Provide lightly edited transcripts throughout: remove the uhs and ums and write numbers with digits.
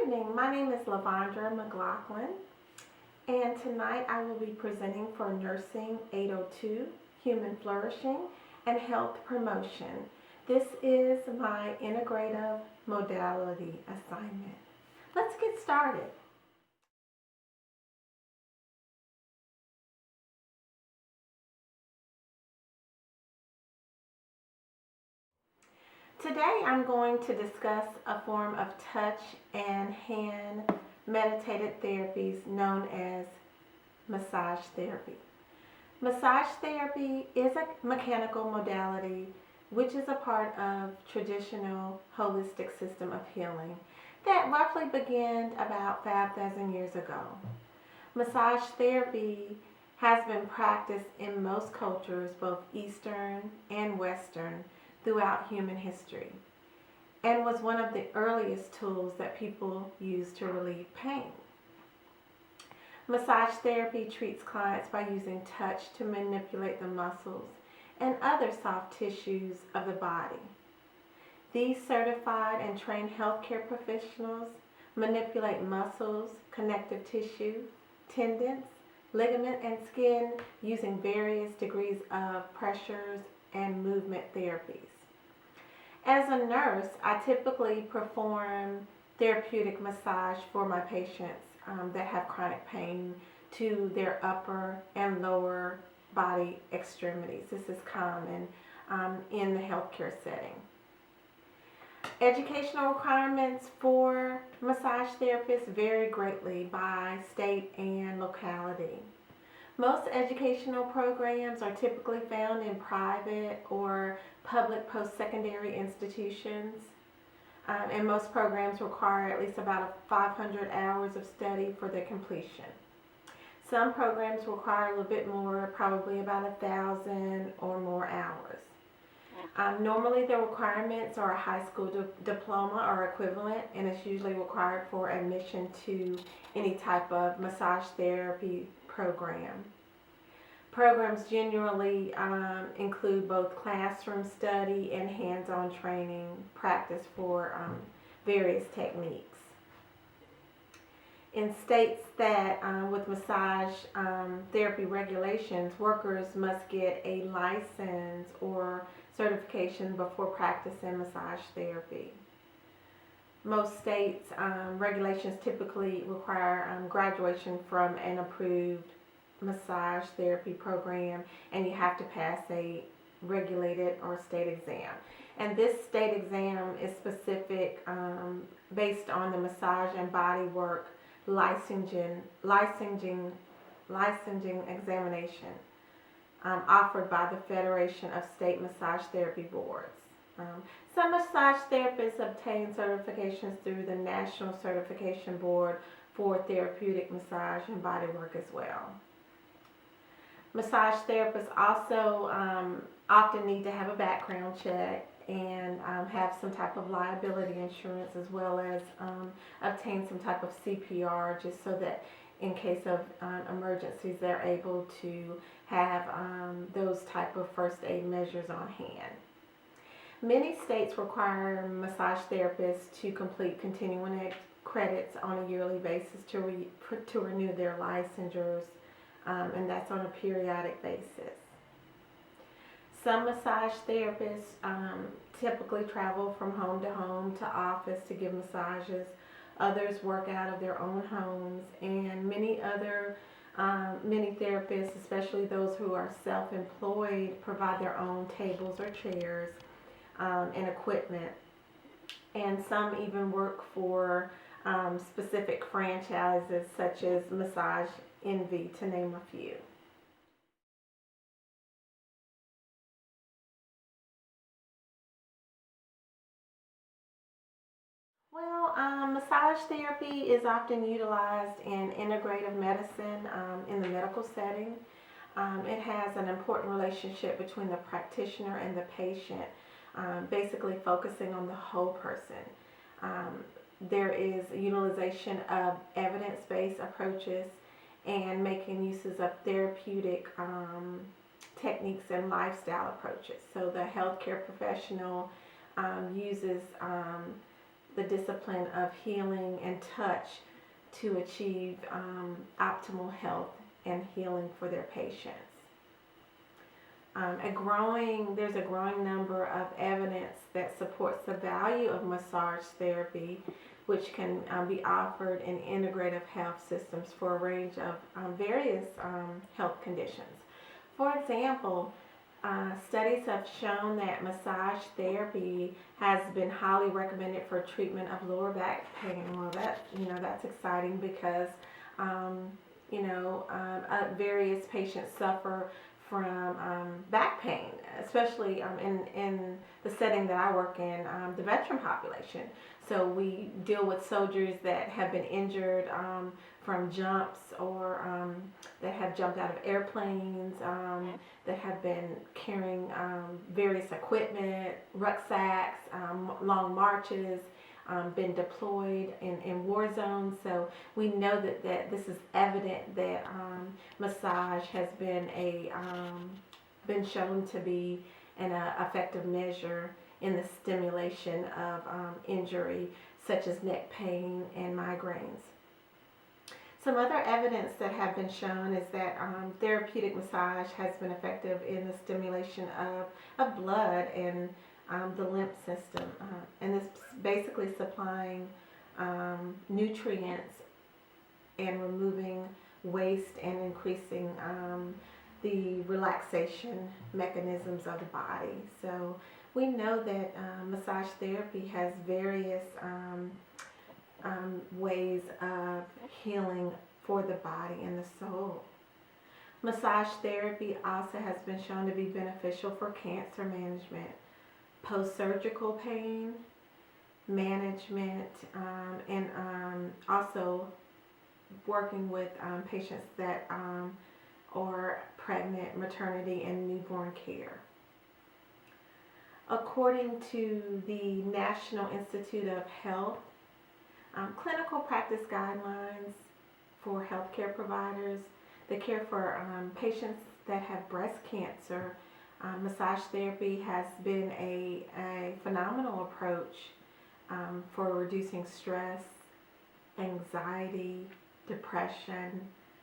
evening. My name is Lavondra McLaughlin, and tonight I will be presenting for Nursing 802, Human Flourishing and Health Promotion. This is my integrative modality assignment. Let's get started. Today I'm going to discuss a form of touch and hand meditated therapies known as massage therapy. Massage therapy is a mechanical modality which is a part of traditional holistic system of healing that roughly began about 5,000 years ago. Massage therapy has been practiced in most cultures, both Eastern and Western, throughout human history, and was one of the earliest tools that people used to relieve pain. Massage therapy treats clients by using touch to manipulate the muscles and other soft tissues of the body. These certified and trained healthcare professionals manipulate muscles, connective tissue, tendons, ligament, and skin using various degrees of pressures and movement therapies. As a nurse, I typically perform therapeutic massage for my patients that have chronic pain to their upper and lower body extremities. This is common in the healthcare setting. Educational requirements for massage therapists vary greatly by state and locality. Most educational programs are typically found in private or public post-secondary institutions, and most programs require at least about 500 hours of study for their completion. Some programs require a little bit more, probably about 1,000 or more hours. Normally the requirements are a high school diploma or equivalent, and it's usually required for admission to any type of massage therapy program. Programs generally include both classroom study and hands-on training practice for various techniques. In states that with massage therapy regulations, workers must get a license or certification before practicing massage therapy. Most states' regulations typically require graduation from an approved massage therapy program, and you have to pass a regulated or state exam. And this state exam is specific based on the massage and body work licensing examination offered by the Federation of State Massage Therapy Boards. Some massage therapists obtain certifications through the National Certification Board for therapeutic massage and body work as well. Massage therapists also often need to have a background check and have some type of liability insurance, as well as obtain some type of CPR, just so that in case of emergencies they're able to have those type of first aid measures on hand. Many states require massage therapists to complete continuing credits on a yearly basis to renew their licensures, and that's on a periodic basis. Some massage therapists typically travel from home to office to give massages. Others work out of their own homes, and many therapists, especially those who are self-employed, provide their own tables or chairs and equipment. And some even work for specific franchises such as Massage Envy, to name a few. Well, massage therapy is often utilized in integrative medicine in the medical setting. It has an important relationship between the practitioner and the patient, basically focusing on the whole person. There is utilization of evidence-based approaches and making uses of therapeutic techniques and lifestyle approaches. So the healthcare professional uses the discipline of healing and touch to achieve optimal health and healing for their patients. There's a growing number of evidence that supports the value of massage therapy, which can be offered in integrative health systems for a range of various health conditions. For example, studies have shown that massage therapy has been highly recommended for treatment of lower back pain. Well, that's exciting because various patients suffer from back pain, especially in the setting that I work in, the veteran population. So we deal with soldiers that have been injured from jumps or that have jumped out of airplanes, that have been carrying various equipment, rucksacks, long marches, been deployed in war zones. So we know that this is evident that massage has been been shown to be an effective measure in the stimulation of injury, such as neck pain and migraines. Some other evidence that have been shown is that therapeutic massage has been effective in the stimulation of blood and the lymph system, and this basically supplying nutrients and removing waste and increasing the relaxation mechanisms of the body. So we know that massage therapy has various ways of healing for the body and the soul. Massage therapy also has been shown to be beneficial for cancer management, post-surgical pain management, and also working with patients that are pregnant, maternity, and newborn care. According to the National Institute of Health, clinical practice guidelines for healthcare providers, the care for patients that have breast cancer, massage therapy has been a phenomenal approach for reducing stress, anxiety, depression,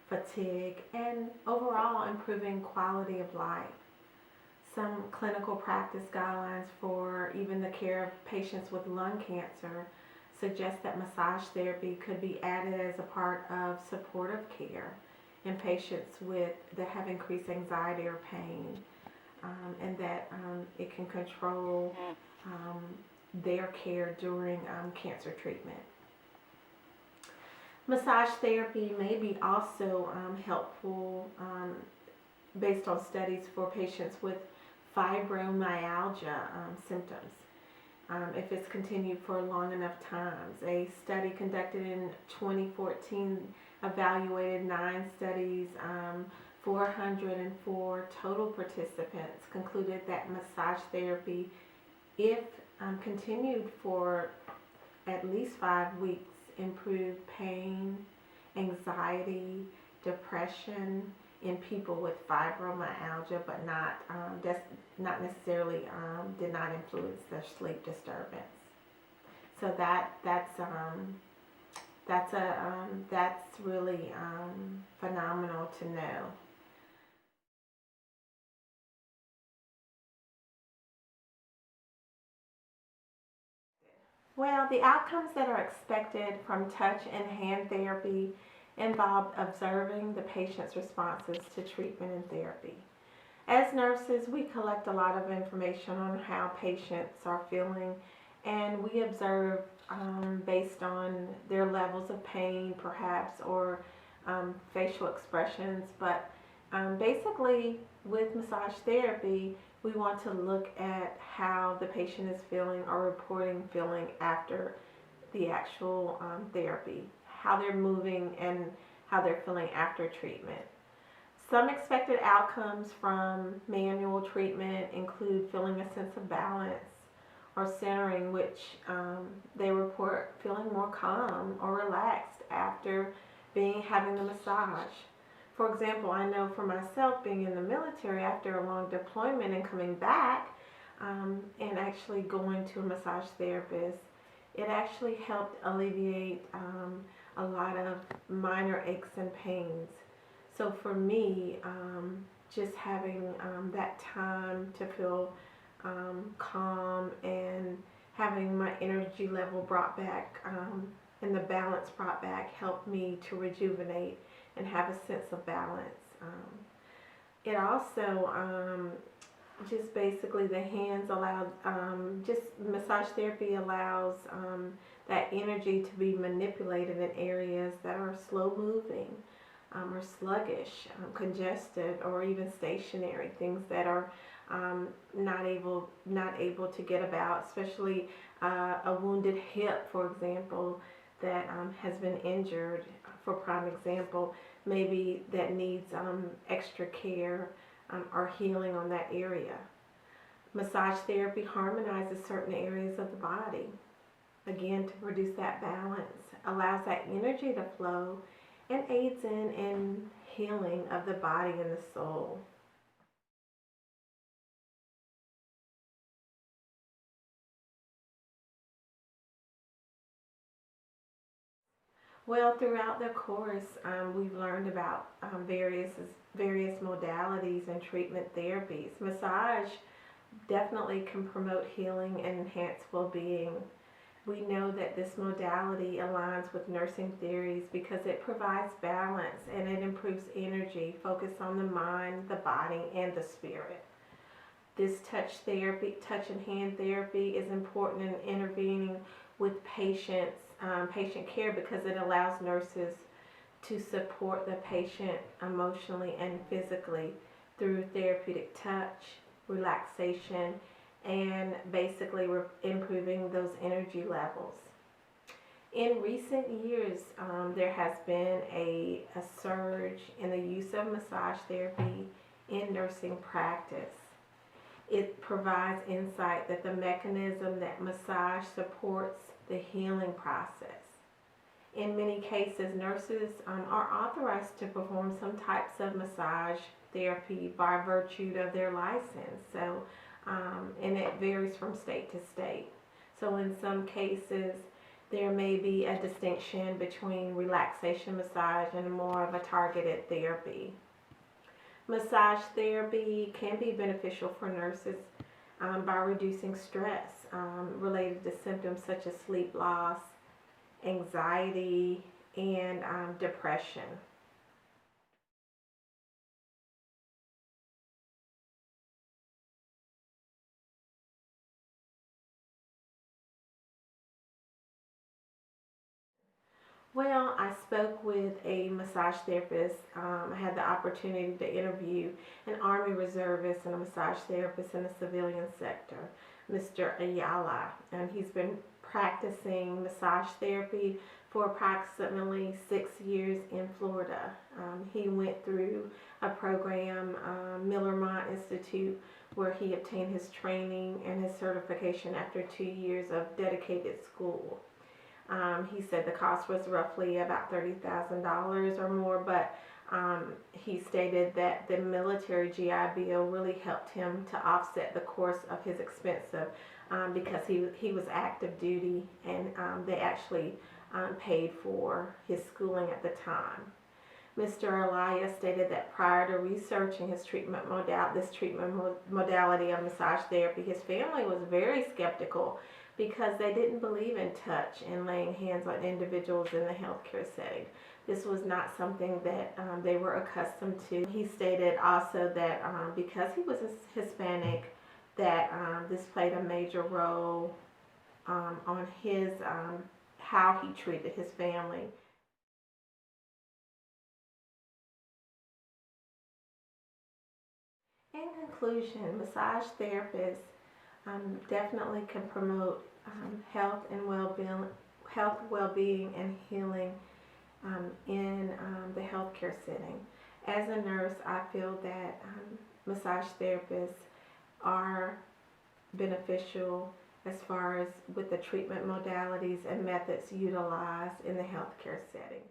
fatigue, and overall improving quality of life. Some clinical practice guidelines for even the care of patients with lung cancer suggest that massage therapy could be added as a part of supportive care in patients that have increased anxiety or pain, and that it can control their care during cancer treatment. Massage therapy may be also helpful based on studies for patients with fibromyalgia symptoms. If it's continued for long enough times. A study conducted in 2014 evaluated 9 studies, 404 total participants, concluded that massage therapy, if continued for at least 5 weeks, improved pain, anxiety, depression in people with fibromyalgia, but not necessarily did not influence their sleep disturbance. So that's really phenomenal to know. Well, the outcomes that are expected from touch and hand therapy involve observing the patient's responses to treatment and therapy. As nurses, we collect a lot of information on how patients are feeling, and we observe based on their levels of pain, perhaps, or facial expressions. But basically, with massage therapy, we want to look at how the patient is feeling or reporting feeling after the actual therapy, how they're moving, and how they're feeling after treatment. Some expected outcomes from manual treatment include feeling a sense of balance or centering, which they report feeling more calm or relaxed after having the massage. For example, I know for myself, being in the military after a long deployment and coming back and actually going to a massage therapist, it actually helped alleviate a lot of minor aches and pains. So for me, just having that time to feel calm and having my energy level brought back and the balance brought back helped me to rejuvenate and have a sense of balance. It also just basically the hands allowed, just massage therapy allows that energy to be manipulated in areas that are slow moving or sluggish, congested, or even stationary, things that are not able to get about, especially a wounded hip, for example, that has been injured. For prime example, maybe that needs extra care or healing on that area. Massage therapy harmonizes certain areas of the body, again to produce that balance, allows that energy to flow, and aids in healing of the body and the soul. Well, throughout the course, we've learned about various modalities and treatment therapies. Massage definitely can promote healing and enhance well-being. We know that this modality aligns with nursing theories because it provides balance and it improves energy, focus on the mind, the body, and the spirit. This touch and hand therapy is important in intervening with patient care because it allows nurses to support the patient emotionally and physically through therapeutic touch, relaxation, and basically improving those energy levels. In recent years, there has been a surge in the use of massage therapy in nursing practice. It provides insight that the mechanism that massage supports the healing process. In many cases, nurses are authorized to perform some types of massage therapy by virtue of their license. So, and it varies from state to state. So in some cases, there may be a distinction between relaxation massage and more of a targeted therapy. Massage therapy can be beneficial for nurses by reducing stress related to symptoms such as sleep loss, anxiety, and depression. Well, I spoke with a massage therapist. I had the opportunity to interview an Army reservist and a massage therapist in the civilian sector, Mr. Ayala, and he's been practicing massage therapy for approximately 6 years in Florida. He went through a program, Millermont Institute, where he obtained his training and his certification after 2 years of dedicated school. He said the cost was roughly about $30,000 or more, but he stated that the military GI Bill really helped him to offset the course of his expenses because he was active duty, and they actually paid for his schooling at the time. Mr. Elia stated that prior to researching his this treatment modality of massage therapy, his family was very skeptical because they didn't believe in touch and laying hands on individuals in the healthcare setting. This was not something that they were accustomed to. He stated also that because he was Hispanic, that this played a major role on his how he treated his family. In conclusion, massage therapists definitely can promote health and well-being and healing in the healthcare setting. As a nurse, I feel that massage therapists are beneficial as far as with the treatment modalities and methods utilized in the healthcare setting.